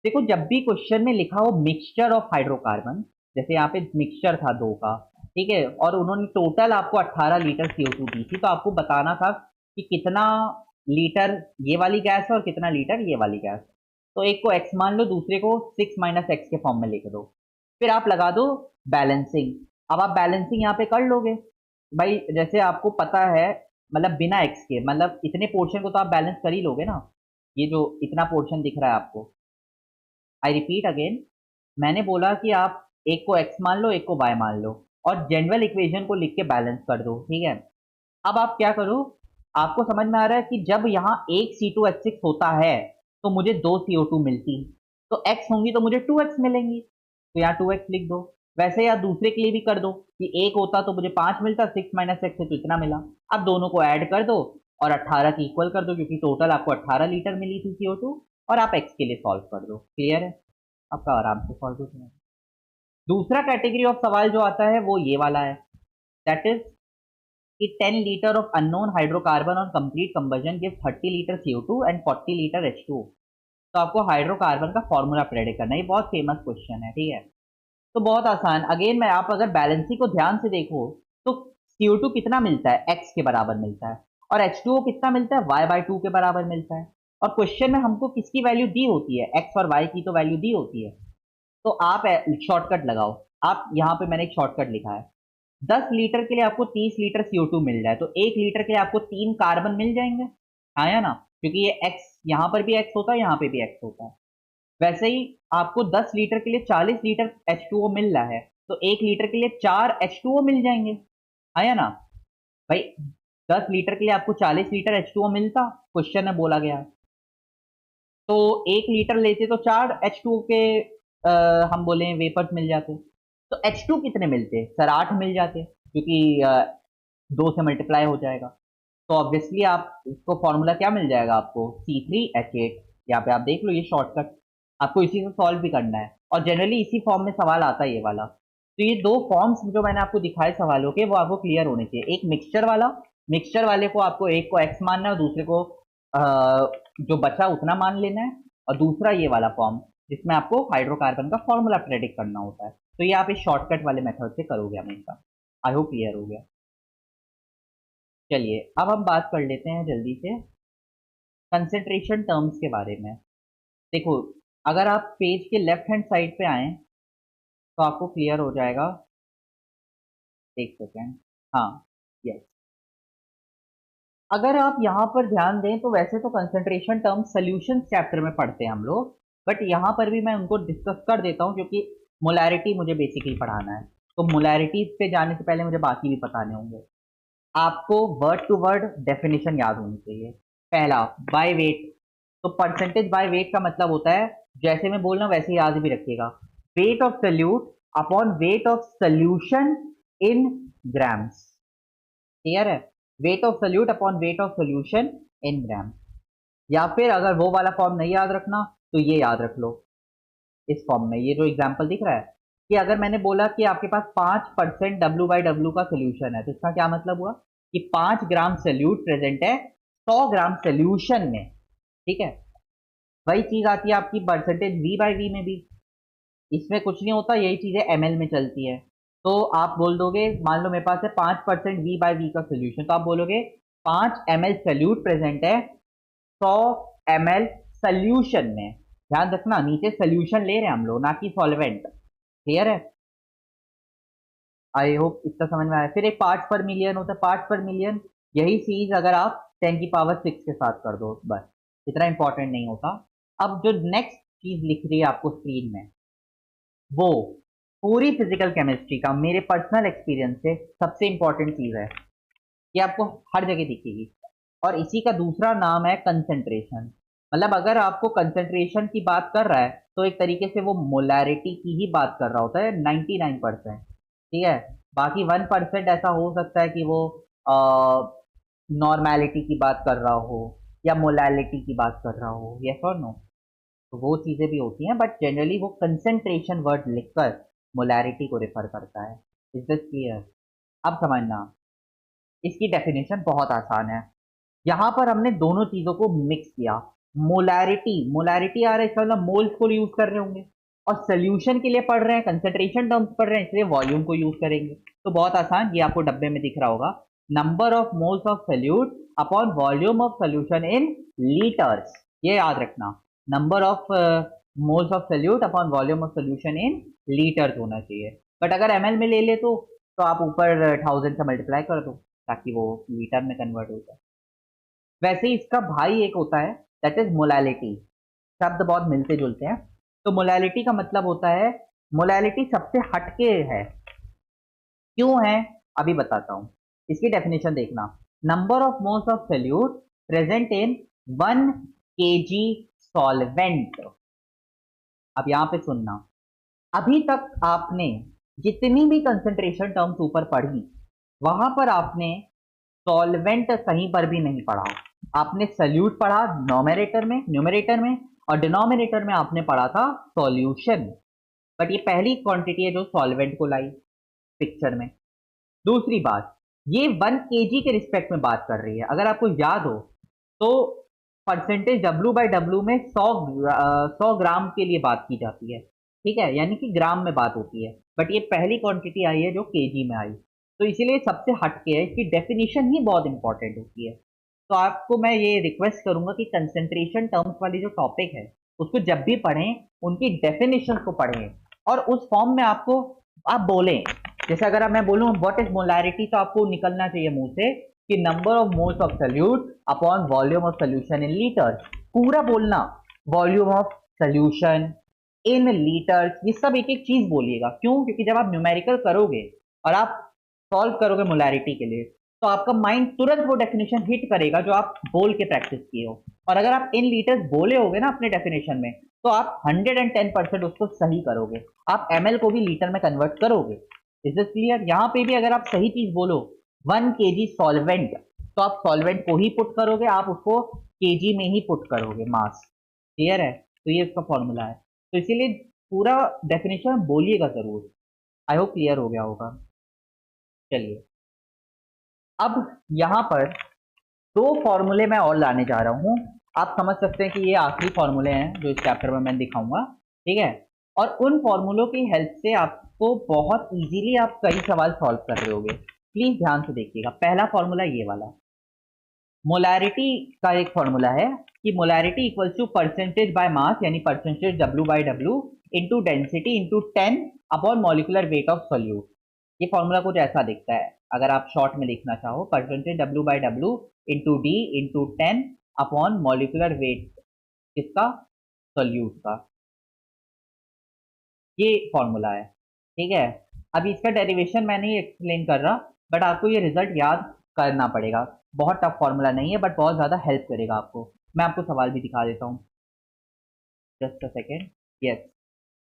[SPEAKER 1] देखो, जब भी क्वेश्चन में लिखा हो मिक्सचर ऑफ हाइड्रोकार्बन, जैसे यहाँ पे मिक्सचर था 2 का, ठीक है, और उन्होंने टोटल आपको 18 लीटर CO2 दी थी, तो आपको बताना था कि कितना लीटर ये वाली गैस है और कितना लीटर ये वाली गैस है। तो एक को X मान लो, दूसरे को 6 - X के फॉर्म में लिख दो, फिर आप लगा दो बैलेंसिंग। अब आप बैलेंसिंग यहाँ पे कर लोगे भाई, जैसे आपको पता है, मतलब बिना X के, मतलब इतने पोर्शन को तो आप बैलेंस कर ही लोगे ना। ये जो इतना पोर्शन दिख रहा है आपको, आई रिपीट अगेन, मैंने बोला कि आप एक को X मान लो, एक को Y मान लो, और जनरल इक्वेशन को लिख के बैलेंस कर दो, ठीक है। अब आप क्या करो, आपको समझ में आ रहा है कि जब यहाँ एक C2H6 होता है तो मुझे 2 CO2 मिलती, तो X होंगी तो मुझे 2X मिलेंगी, तो यहाँ 2X लिख दो। वैसे या दूसरे के लिए भी कर दो कि एक होता तो मुझे 5 मिलता, 6 माइनस एक्स है तो इतना मिला। अब दोनों को ऐड कर दो और 18 की इक्वल कर दो, क्योंकि टोटल आपको 18 लीटर मिली थी CO2, और आप एक्स के लिए सॉल्व कर दो। क्लियर है? आपका आराम से सॉल्व हो जाएगा। दूसरा कैटेगरी ऑफ सवाल जो आता है वो ये वाला है, दैट इज कि 10 litre of unknown hydrocarbon on complete combustion give 30 litre CO2 and 40 litre H2O। तो आपको हाइड्रोकार्बन का फॉर्मूला प्रेडिक्ट करना है। ये बहुत फेमस क्वेश्चन है, ठीक है। तो बहुत आसान, अगेन मैं, आप अगर बैलेंसिंग को ध्यान से देखो तो CO2 कितना मिलता है, x के बराबर मिलता है, और H2O कितना मिलता है, y/2 के बराबर मिलता है। और क्वेश्चन में हमको किसकी वैल्यू दी होती है, x और y की तो वैल्यू दी होती है। तो आप शॉर्टकट लगाओ। आप यहाँ पे मैंने एक शॉर्टकट लिखा है, 10 लीटर के लिए आपको 30 लीटर CO2 मिल रहा है, तो 1 लीटर के लिए आपको 3 कार्बन मिल जाएंगे, हाँ या ना? क्योंकि ये x, यहाँ पर भी x होता है, यहाँ पे भी x होता है। वैसे ही आपको 10 लीटर के लिए 40 लीटर H2O मिल रहा है, तो 1 लीटर के लिए 4 H2O मिल जाएंगे, हाँ या ना? भाई 10 लीटर के लिए आपको 40 लीटर H2O मिलता, क्वेश्चन में बोला गया, तो 1 लीटर लेते तो 4 H2O के हम बोले वेपर्स मिल जाते। तो H2 कितने मिलते सर, 8 मिल जाते, क्योंकि 2 से मल्टीप्लाई हो जाएगा। तो ऑब्वियसली आप इसको फॉर्मूला क्या मिल जाएगा आपको, C3H8। यहाँ पे आप देख लो, ये शॉर्टकट आपको इसी से सॉल्व भी करना है, और जनरली इसी फॉर्म में सवाल आता है ये वाला। तो ये दो फॉर्म्स जो मैंने आपको दिखाए सवालों के, वो आपको क्लियर होने चाहिए। एक मिक्सचर वाला, मिक्सचर वाले को आपको एक को x मानना है और दूसरे को जो बचा उतना मान लेना है, और दूसरा ये वाला फॉर्म जिसमें आपको हाइड्रोकार्बन का फॉर्मूला प्रेडिक्ट करना होता है। तो ये आप इस शॉर्टकट वाले मेथड से करोगे हमेशा। आई होप क्लियर हो गया। चलिए अब हम बात कर लेते हैं जल्दी से कंसेंट्रेशन टर्म्स के बारे में। देखो, अगर आप पेज के लेफ्ट हैंड साइड पे आए तो आपको क्लियर हो जाएगा। एक सेकेंड, हाँ, यस। अगर आप यहाँ पर ध्यान दें तो वैसे तो कंसेंट्रेशन टर्म सोल्यूशन चैप्टर में पढ़ते हैं हम लोग, बट यहाँ पर भी मैं उनको डिस्कस कर देता हूँ, क्योंकि मोलैरिटी मुझे बेसिकली पढ़ाना है। तो मोलैरिटी पे जाने से पहले मुझे बाकी भी बताने होंगे। आपको वर्ड टू वर्ड डेफिनेशन याद होनी चाहिए। पहला, बाय वेट। तो परसेंटेज बाय वेट का मतलब होता है, जैसे मैं बोल रहा हूँ वैसे ही याद भी रखिएगा, weight of solute upon weight of solution in grams. Clear है? Weight of solute upon weight of solution in gram. या फिर अगर वो वाला फॉर्म नहीं याद रखना तो ये याद रख लो, इस फॉर्म में ये जो एग्जांपल दिख रहा है, कि अगर मैंने बोला कि आपके पास 5% W/W का सोल्यूशन है, तो इसका क्या मतलब हुआ कि 5 ग्राम सोल्यूट प्रेजेंट है 100 ग्राम सोल्यूशन में। ठीक है? वही चीज आती है आपकी परसेंटेज V/V में भी। इसमें कुछ नहीं होता, यही चीजें ml में चलती है। तो आप बोल दोगे, मान लो मेरे पास है 5% V/V का सोल्यूशन, तो आप बोलोगे 5 ml सोल्यूट प्रेजेंट है 100 ml सोल्यूशन में। ध्यान रखना, नीचे सोल्यूशन ले रहे हैं हम लोग, ना कि सॉल्वेंट। क्लियर है? आई होप इतना समझ में आया। फिर एक पार्ट्स पर मिलियन होता है, पार्ट्स पर मिलियन, यही चीज अगर आप 10⁶ के साथ कर दो, बस इतना इंपॉर्टेंट नहीं होता। अब जो नेक्स्ट चीज लिख रही है आपको स्क्रीन में, वो पूरी फिजिकल केमिस्ट्री का मेरे पर्सनल एक्सपीरियंस से सबसे इंपॉर्टेंट चीज है, ये आपको हर जगह दिखेगी, और इसी का दूसरा नाम है कंसेंट्रेशन। मतलब अगर आपको कंसेंट्रेशन की बात कर रहा है तो एक तरीके से वो मोलैरिटी की ही बात कर रहा होता है, 99%। ठीक है? बाकी 1% ऐसा हो सकता है कि वो नॉर्मेलिटी की बात कर रहा हो या मोलैलिटी की बात कर रहा हो, यस और नो। तो वो चीजें भी होती हैं, बट जनरली वो कंसेंट्रेशन वर्ड लिखकर मोलैरिटी को रेफर करता है। Is this clear? अब समझना, इसकी डेफिनेशन बहुत आसान है। यहाँ पर हमने दोनों चीजों को मिक्स किया। मोलैरिटी, मोलैरिटी आ रहा है, इसका मतलब मोल्स को यूज कर रहे होंगे, और सोल्यूशन के लिए पढ़ रहे हैं, कंसेंट्रेशन टर्म्स पढ़ रहे हैं, इसलिए वॉल्यूम को यूज करेंगे। तो बहुत आसान, ये आपको डब्बे में दिख रहा होगा, number of moles of solute upon volume of solution in litres. ये याद रखना, number of moles of solute upon volume of solution in litres होना चाहिए। बट अगर ml में ले ले तो आप ऊपर 1000 से मल्टीप्लाई कर दो, ताकि वो लीटर में कन्वर्ट हो जाए। वैसे ही इसका भाई एक होता है, दैट इज मोलैलिटी। शब्द बहुत मिलते जुलते हैं। तो मोलैलिटी का मतलब होता है, मोलैलिटी सबसे हटके है। क्यों है, अभी बताता हूं। इसकी डेफिनेशन देखना, number of moles of solute present in 1 kg solvent. अब यहां पे सुनना, अभी तक आपने जितनी भी कंसंट्रेशन टर्म्स ऊपर पढ़ी वहां पर आपने सॉल्वेंट कहीं पर भी नहीं पढ़ा। आपने सल्यूट पढ़ा न्यूमरेटर में और डिनोमिनेटर में आपने पढ़ा था सॉल्यूशन। बट ये पहली क्वांटिटी है जो सॉल्वेंट को लाई पिक्चर में। दूसरी बात, ये 1 kg के रिस्पेक्ट में बात कर रही है। अगर आपको याद हो तो परसेंटेज W/W में 100 ग्राम के लिए बात की जाती है, ठीक है, यानी कि ग्राम में बात होती है। बट ये पहली क्वांटिटी आई है जो केजी में आई, तो इसीलिए सबसे हटके है, इसकी डेफिनेशन ही बहुत इंपॉर्टेंट होती है। तो आपको मैं ये रिक्वेस्ट करूंगा कि कंसेंट्रेशन टर्म्स वाली जो टॉपिक है उसको जब भी पढ़ें उनकी डेफिनेशन को पढ़ें और उस फॉर्म में आपको आप बोलें। जैसे अगर मैं बोलूं व्हाट इज मोलैरिटी, तो आपको निकलना चाहिए मुंह से कि number of moles of solute upon volume of solution in litres. पूरा बोलना, volume of solution in litres, ये सब एक एक चीज बोलिएगा। क्यों? क्योंकि जब आप न्यूमेरिकल करोगे और आप सॉल्व करोगे मोलैरिटी के लिए तो आपका माइंड तुरंत वो डेफिनेशन हिट करेगा जो आप बोल के प्रैक्टिस किए हो। और अगर आप इन लीटर्स बोले होगे ना अपने डेफिनेशन में तो आप 110% उसको सही करोगे। आप ml को भी लीटर में कन्वर्ट करोगे। Is this clear? यहाँ पे भी अगर आप सही चीज बोलो 1 kg सॉल्वेंट, तो आप सॉल्वेंट को ही पुट करोगे, आप उसको केजी में ही पुट करोगे मास। क्लियर है? तो ये उसका फॉर्मूला है। तो इसीलिए पूरा डेफिनेशन बोलिएगा जरूर। आई होप क्लियर हो गया होगा। चलिए, अब यहाँ पर दो फॉर्मूले मैं और लाने जा रहा हूँ। आप समझ सकते हैं कि ये आखिरी फॉर्मूले हैं जो इस चैप्टर में मैं दिखाऊंगा, ठीक है। और उन फॉर्मूलों की हेल्प से आपको बहुत इजीली आप कई सवाल सॉल्व कर रहे होगे। प्लीज ध्यान से देखिएगा। पहला फॉर्मूला ये वाला, मोलैरिटी का एक फॉर्मूला है कि molarity equals to percentage by mass, यानी percentage W/W into density into 10 upon molecular weight of solute. ये फॉर्मूला कुछ ऐसा दिखता है अगर आप शॉर्ट में लिखना चाहो, percentage W/W into D into 10 upon molecular wait किसका? सोल्यूट का। ये फॉर्मूला है, ठीक है। अभी इसका डेरिवेशन मैं नहीं एक्सप्लेन कर रहा, बट आपको ये रिजल्ट याद करना पड़ेगा। बहुत टफ फॉर्मूला नहीं है बट बहुत ज़्यादा हेल्प करेगा आपको। मैं आपको सवाल भी दिखा देता हूँ, जस्ट अ सेकेंड। यस,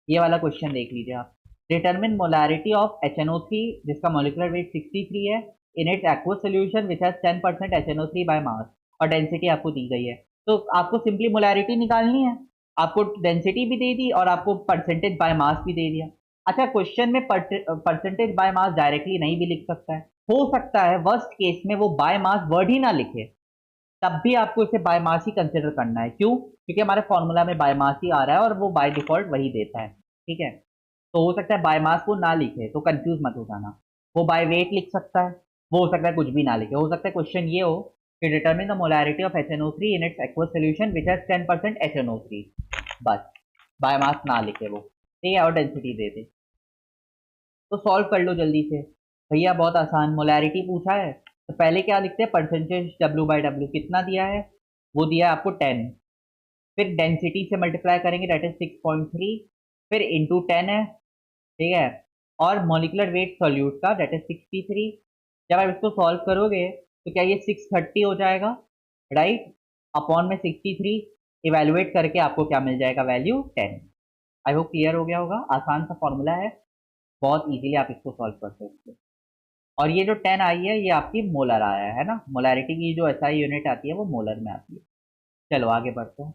[SPEAKER 1] ये वाला क्वेश्चन देख लीजिए आप। डिटरमिन मोलैरिटी ऑफ HNO3 जिसका मॉलिक्यूलर वेट 63 है in its aqueous solution which has 10% HNO3 by mass, और डेंसिटी आपको दी गई है। तो आपको सिंपली मोलैरिटी निकालनी है, आपको डेंसिटी भी दे दी और आपको परसेंटेज बाय मास भी दे दिया। अच्छा, क्वेश्चन में परसेंटेज बाय मास डायरेक्टली नहीं भी लिख सकता है, हो सकता है वर्स्ट केस में वो बाय मास वर्ड ही ना लिखे, तब भी आपको इसे बाय मास ही कंसिडर करना है। क्यों? क्योंकि हमारे फॉर्मूला में बाय मास ही आ रहा है और वो बाय डिफॉल्ट वही देता है, ठीक है। तो हो सकता है बाय मास वो ना लिखे, तो कंफ्यूज मत हो जाना। वो बाय वेट लिख सकता है, वो हो सकता है कुछ भी ना लिखे। हो सकता है क्वेश्चन ये हो कि determine the molarity of HNO3 in its aqueous solution which has 10% HNO3, बस बाय मास ना लिखे वो, ठीक है, और डेंसिटी दे दे। तो सॉल्व कर लो जल्दी से भैया, बहुत आसान। मोलैरिटी पूछा है तो पहले क्या लिखते हैं? परसेंटेज W/W कितना दिया है? वो दिया है आपको 10। फिर डेंसिटी से मल्टीप्लाई करेंगे, दैट इज 6.3, फिर इंटू 10 है, ठीक है। और मॉलिकुलर वेट सॉल्यूट का दैट इज 63। जब आप इसको सॉल्व करोगे तो क्या ये 630 हो जाएगा, राइट? अपॉन में 63 इवेलुएट करके आपको क्या मिल जाएगा? वैल्यू 10। आई होप क्लियर हो गया होगा। आसान सा फॉर्मूला है, बहुत इजीली आप इसको सॉल्व कर सकते हो। और ये जो 10 आई है ये आपकी मोलर आया है ना, मोलैरिटी की जो SI यूनिट आती है वो मोलर में आती है। चलो आगे बढ़ते हैं।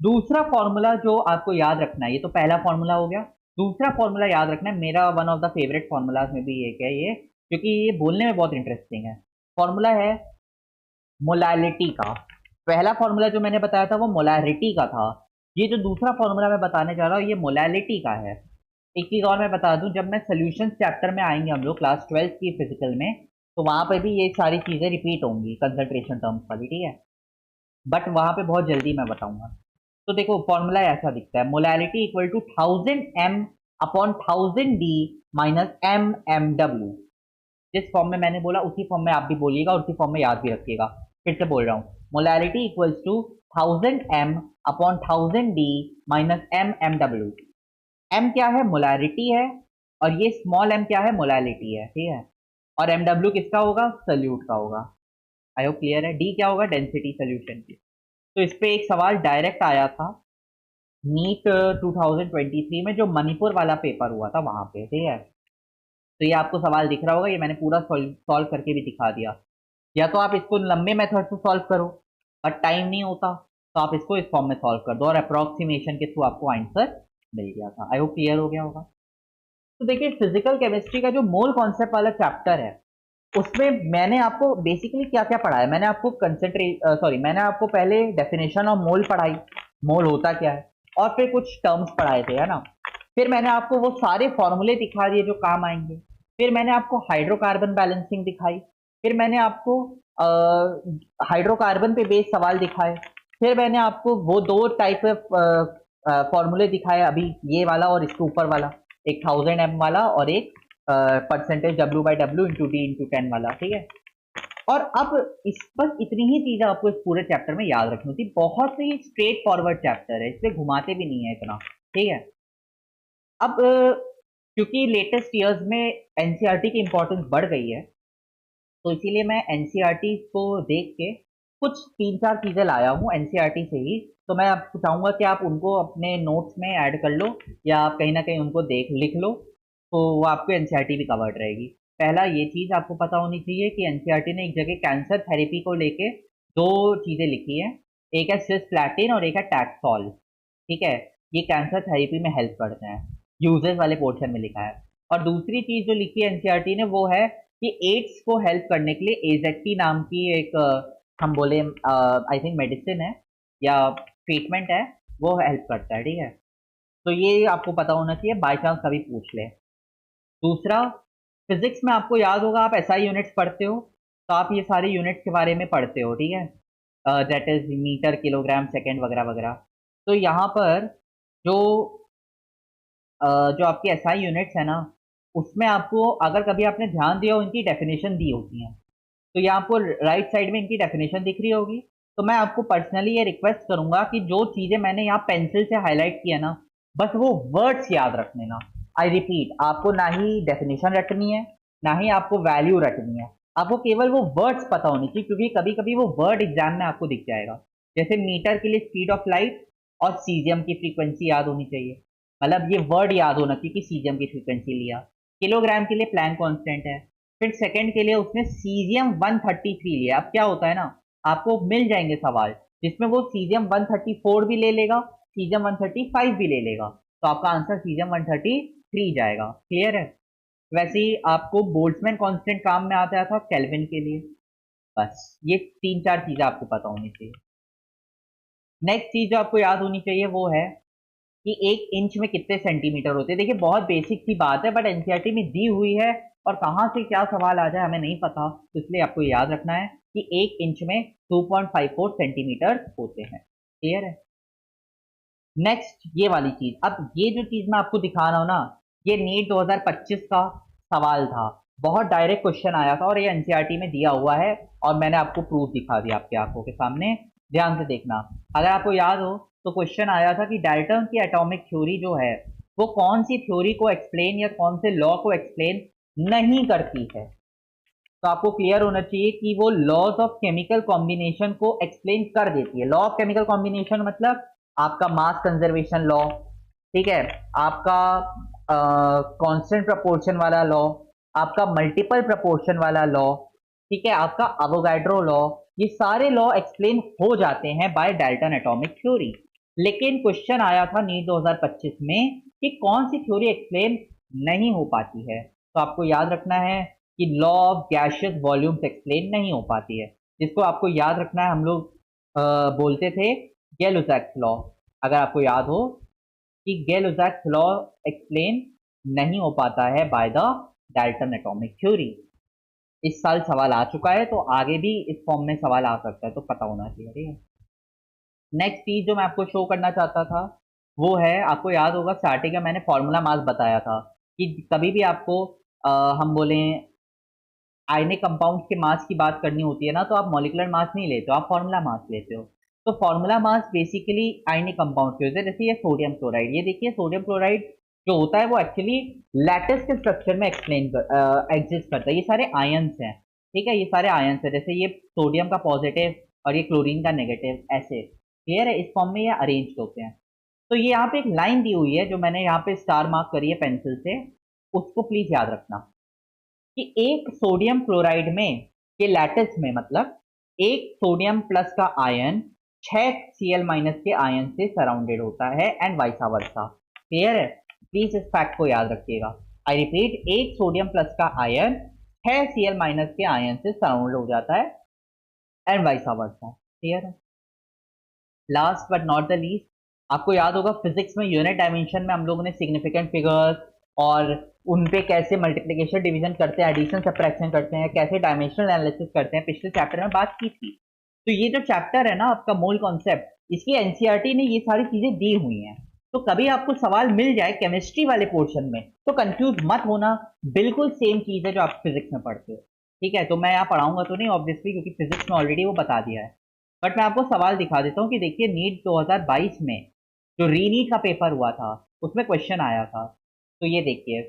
[SPEAKER 1] दूसरा फॉर्मूला जो आपको याद रखना है, ये तो पहला फॉर्मूला हो गया। दूसरा फॉर्मूला याद रखना है, मेरा one of the favourite formulas में भी एक है ये, क्योंकि ये बोलने में बहुत इंटरेस्टिंग है। फॉर्मूला है मोलैलिटी का। पहला फॉर्मूला जो मैंने बताया था वो मोलैरिटी का था। ये जो दूसरा फॉर्मूला मैं बताने जा रहा हूँ ये मोलैलिटी का है। एक चीज और मैं बता दूं, जब मैं सोल्यूशन चैप्टर में आएंगे हम लोग क्लास 12 की फिजिकल में, तो वहां पे भी ये सारी चीजें रिपीट होंगी कंसंट्रेशन टर्म्स वाली, ठीक है। बट वहां पे बहुत जल्दी मैं बताऊंगा। तो देखो फॉर्मूला ऐसा दिखता है, molality equal to 1000 m upon 1000 d minus m/w। जिस फॉर्म में मैंने बोला उसी फॉर्म में आप भी बोलिएगा और उसी फॉर्म में याद भी रखिएगा। फिर से बोल रहा हूँ, molality equals to 1000 m upon 1000 d minus m/w। m क्या है? मोलैरिटी है, और ये स्मॉल m क्या है? मोलैलिटी है, ठीक है। और mw किसका होगा? सल्यूट का होगा। आई होप क्लियर है। d क्या होगा? डेंसिटी सोल्यूशन की। तो इस पे एक सवाल डायरेक्ट आया था नीट 2023 में, जो मणिपुर वाला पेपर हुआ था वहां पे, ठीक है। तो ये आपको सवाल दिख रहा होगा, ये मैंने पूरा सॉल्व करके भी दिखा दिया। या तो आप इसको लंबे मेथड से सॉल्व करो, बट टाइम नहीं होता तो आप इसको इस फॉर्म में सॉल्व कर दो और अप्रोक्सीमेशन के थ्रू आपको आंसर मिल गया था। आई होप क्लियर हो गया होगा। तो देखिए फिजिकल केमिस्ट्री का जो मोल कॉन्सेप्ट वाला चैप्टर है, उसमें मैंने आपको बेसिकली क्या क्या पढ़ाया। मैंने आपको मैंने आपको पहले डेफिनेशन ऑफ मोल पढ़ाई, मोल होता क्या है, और फिर कुछ टर्म्स पढ़ाए थे, है ना। फिर मैंने आपको वो सारे फॉर्मूले दिखा दिए जो काम आएंगे। फिर मैंने आपको हाइड्रोकार्बन बैलेंसिंग दिखाई। फिर मैंने आपको हाइड्रोकार्बन पे बेस्ड सवाल दिखाए। फिर मैंने आपको वो दो टाइप ऑफ फॉर्मूले दिखाए, अभी ये वाला और इसके ऊपर वाला, एक 1000 m वाला और एक percentage W/W into D into 10 वाला, ठीक है। और अब इस बस इतनी ही चीजें आपको इस पूरे चैप्टर में याद रखनी थी। बहुत ही स्ट्रेट फॉरवर्ड चैप्टर है, इसमें घुमाते भी नहीं है इतना, ठीक है। अब क्योंकि लेटेस्ट ईयर्स में एनसीईआरटी की इंपॉर्टेंस बढ़ गई है, तो इसीलिए मैं एनसीईआरटी को देख के कुछ 3-4 चीजें लाया हूँ एनसीईआरटी से ही। तो मैं आपको चाहूंगा कि आप उनको अपने नोट्स में ऐड कर लो, या आप कहीं ना कहीं उनको देख लिख लो, तो वो आपको एनसीईआरटी भी कवर्ड रहेगी। पहला ये चीज आपको पता होनी चाहिए कि एनसीईआरटी ने एक जगह कैंसर थेरेपी को लेके दो चीजें लिखी है, एक है सिस्प्लैटिन और एक है टैक्सोल, ठीक है। ये कैंसर थेरेपी में हेल्प करते हैं, यूजेस वाले पोर्शन में लिखा है। और दूसरी चीज जो लिखी है एनसीईआरटी ने वो है कि एड्स को हेल्प करने के लिए एजेक्टी नाम की एक हम बोले आई थिंक मेडिसिन है या ट्रीटमेंट है, वो हेल्प करता है, ठीक है। तो ये आपको पता होना चाहिए, बाय चांस कभी पूछ ले। दूसरा, फिजिक्स में आपको याद होगा, आप एसआई यूनिट्स पढ़ते हो, तो आप ये सारे यूनिट्स के बारे में पढ़ते हो, ठीक है। That is metre, kilogram, second वगैरह वगैरह। तो यहाँ पर जो जो आपकी एसआई यूनिट्स है ना, उसमें आपको अगर कभी आपने ध्यान दिया हो, इनकी डेफिनेशन दी होती है। तो ये आपको राइट साइड में इनकी डेफिनेशन दिख रही होगी। तो मैं आपको पर्सनली ये रिक्वेस्ट करूंगा कि जो चीजें मैंने यहाँ पेंसिल से हाईलाइट किया ना, बस वो वर्ड्स याद रख लेना। आई रिपीट, आपको ना ही डेफिनेशन रटनी है, ना ही आपको वैल्यू रटनी है, आपको केवल वो वर्ड्स पता होनी चाहिए, क्योंकि कभी कभी वो वर्ड एग्जाम में आपको दिख जाएगा। जैसे मीटर के लिए स्पीड ऑफ लाइट और सीजियम की फ्रीक्वेंसी याद होनी चाहिए, मतलब ये वर्ड याद होना चाहिए कि सीजियम की फ्रीक्वेंसी लिया। किलोग्राम के लिए प्लैंक कांस्टेंट है। फिर सेकंड के लिए उसने सीजियम 133 लिया। अब क्या होता है ना, आपको मिल जाएंगे सवाल जिसमें वो सीजियम 134 भी ले लेगा, सीजियम 135 भी ले लेगा, तो आपका आंसर सीजियम 133 जाएगा। क्लियर है। वैसे ही आपको बोल्ट्जमैन कांस्टेंट काम में आता था केल्विन के लिए। बस ये 3-4 चीजें आपको पता होनी चाहिए। नेक्स्ट चीज जो आपको याद होनी चाहिए वो है कि 1 इंच में कितने सेंटीमीटर होते हैं। देखिए बहुत बेसिक सी बात है, बट एनसीईआरटी में दी हुई है, और कहाँ से क्या सवाल आ जाए हमें नहीं पता, तो इसलिए आपको याद रखना है कि 1 इंच में 2.54 सेंटीमीटर होते हैं। क्लियर है। नेक्स्ट ये वाली चीज, अब ये जो चीज मैं आपको दिखा रहा हूँ ना, ये नीट 2025 का सवाल था, बहुत डायरेक्ट क्वेश्चन आया था और ये एनसीईआरटी में दिया हुआ है, और मैंने आपको प्रूफ दिखा दिया आपके आंखों के सामने। ध्यान से देखना। अगर आपको याद हो तो क्वेश्चन आया था कि डाल्टन की एटॉमिक थ्योरी जो है वो कौन सी थ्योरी को एक्सप्लेन या कौन से लॉ को एक्सप्लेन नहीं करती है। तो आपको क्लियर होना चाहिए कि वो लॉज ऑफ केमिकल कॉम्बिनेशन को एक्सप्लेन कर देती है। लॉ ऑफ केमिकल कॉम्बिनेशन मतलब आपका मास कंजर्वेशन लॉ, ठीक है, आपका कांस्टेंट प्रपोर्शन वाला लॉ, आपका मल्टीपल प्रपोर्शन वाला लॉ, ठीक है, आपका अवोगाड्रो लॉ, ये सारे लॉ एक्सप्लेन हो जाते हैं बाय डाल्टन एटॉमिक थ्योरी। लेकिन क्वेश्चन आया था नीट 2025 में कि कौन सी थ्योरी एक्सप्लेन नहीं हो पाती है। तो आपको याद रखना है कि law of gaseous volumes explain नहीं हो पाती है, जिसको आपको याद रखना है, हम लोग बोलते थे गैल-लुसाक्स लॉ। अगर आपको याद हो कि गैल-लुसाक्स लॉ एक्सप्लेन नहीं हो पाता है by the Dalton atomic theory. इस साल सवाल आ चुका है, तो आगे भी इस फॉर्म में सवाल आ सकता है, तो पता होना चाहिए, ठीक है। नेक्स्ट चीज जो मैं आपको शो करना चाहता था वो है, आपको याद होगा स्टार्टिंग में मैंने फॉर्मूला मास बताया था कि कभी भी आपको हम बोले आयनिक कंपाउंड्स के मास की बात करनी होती है ना, तो आप मॉलिक्यूलर मास नहीं लेते हो, आप फॉर्मूला मास लेते हो। तो formula mass basically ionic compound के होते हैं। जैसे ये सोडियम क्लोराइड, ये देखिए सोडियम क्लोराइड जो होता है वो एक्चुअली लैटिस के स्ट्रक्चर में एग्जिस्ट करता है। ये सारे आयंस हैं, ठीक है, ये सारे आयंस हैं। जैसे ये सोडियम का पॉजिटिव और ये क्लोरीन का नेगेटिव, ऐसे। क्लियर है। इस फॉर्म में ये अरेंज होते हैं। तो ये यहाँ पे एक लाइन दी हुई है जो मैंने यहाँ पे स्टार मार्क करी है पेंसिल से, उसको प्लीज याद रखना। कि एक सोडियम क्लोराइड में के लैटिस में, मतलब एक सोडियम प्लस का आयन 6 Cl- के आयन से सराउंडेड होता है एंड वाइस वर्सा। क्लियर है? प्लीज इस फैक्ट को याद रखिएगा। आई रिपीट, एक सोडियम प्लस का आयन 6 Cl- के आयन से सराउंडेड हो जाता है एंड वाइस वर्सा। क्लियर है? Last but not the least, आपको याद होगा फिजिक्स में यूनिट डायमेंशन में हम लोगों ने सिग्निफिकेंट फिगर्स और उन पे कैसे मल्टीप्लिकेशन डिवीजन करते हैं, एडिशन सब्ट्रैक्शन करते हैं, कैसे डायमेंशनल एनालिसिस करते हैं, पिछले चैप्टर में बात की थी। तो ये जो चैप्टर है ना आपका मोल कॉन्सेप्ट, इसकी एनसीईआरटी ने ये सारी चीजें दी हुई हैं। तो कभी आपको सवाल मिल जाए केमिस्ट्री वाले पोर्शन में तो कंफ्यूज मत होना, बिल्कुल सेम चीज है जो आप फिजिक्स में पढ़ते हो। ठीक है? तो मैं यहाँ पढ़ाऊंगा तो नहीं ऑब्वियसली, क्योंकि फिजिक्स में ऑलरेडी वो बता दिया है, बट मैं आपको सवाल दिखा देता हूँ कि देखिए नीट 2022 में जो रीनीट का पेपर हुआ था उसमें क्वेश्चन आया था। तो ये देखिए,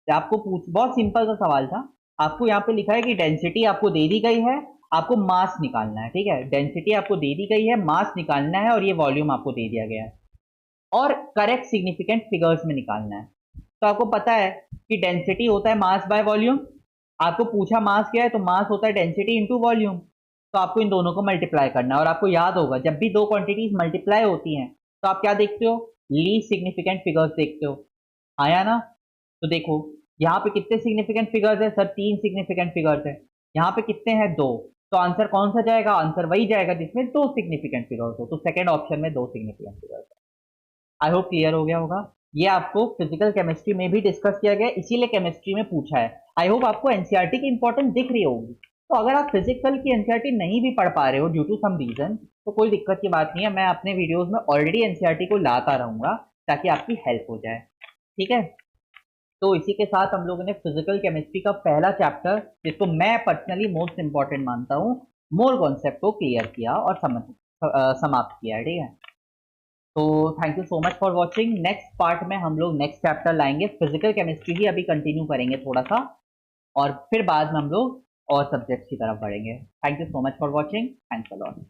[SPEAKER 1] आपको पूछ बहुत सिंपल सा सवाल था। आपको यहाँ पे लिखा है कि डेंसिटी आपको दे दी गई है, आपको मास निकालना है। ठीक है? डेंसिटी आपको दे दी गई है, मास निकालना है और ये वॉल्यूम आपको दे दिया गया है और करेक्ट सिग्निफिकेंट फिगर्स में निकालना है। तो आपको पता है कि डेंसिटी होता है मास बाय वॉल्यूम। आपको पूछा मास क्या है, तो मास होता है डेंसिटी इंटू वॉल्यूम। तो आपको इन दोनों को मल्टीप्लाई करना है और आपको याद होगा जब भी दो क्वांटिटीज मल्टीप्लाई होती हैं तो आप क्या देखते हो? लीस्ट सिग्निफिकेंट फिगर्स देखते हो। आया ना? तो देखो यहाँ पे कितने सिग्निफिकेंट फिगर्स है सर? 3 सिग्निफिकेंट फिगर्स है। यहाँ पे कितने हैं? 2। तो आंसर कौन सा जाएगा? आंसर वही जाएगा जिसमें 2 सिग्निफिकेंट फिगर्स हो। तो सेकंड ऑप्शन में 2 सिग्निफिकेंट फिगर्स है। आई होप क्लियर हो गया होगा। ये आपको फिजिकल केमिस्ट्री में भी डिस्कस किया गया, इसीलिए केमिस्ट्री में पूछा है। आई होप आपको एनसीईआरटी की इंपॉर्टेंस दिख रही होगी। तो अगर आप फिजिकल की एनसीईआरटी नहीं भी पढ़ पा रहे हो ड्यू टू सम रीजन, तो कोई दिक्कत की बात नहीं है, मैं अपने वीडियोस में ऑलरेडी एनसीईआरटी को लाता रहूंगा ताकि आपकी हेल्प हो जाए। ठीक है? तो इसी के साथ हम लोगों ने फिजिकल केमिस्ट्री का पहला चैप्टर, जिसको मैं पर्सनली मोस्ट इंपॉर्टेंट मानता हूँ, मोल कॉन्सेप्ट को क्लियर किया और समाप्त किया है। ठीक है? तो thank you so much for watching. Next part में हम लोग नेक्स्ट चैप्टर लाएंगे, फिजिकल केमिस्ट्री ही अभी कंटिन्यू करेंगे थोड़ा सा, और फिर बाद में हम लोग और सब्जेक्ट्स की तरफ बढ़ेंगे। Thank you so much for watching. Thanks a lot.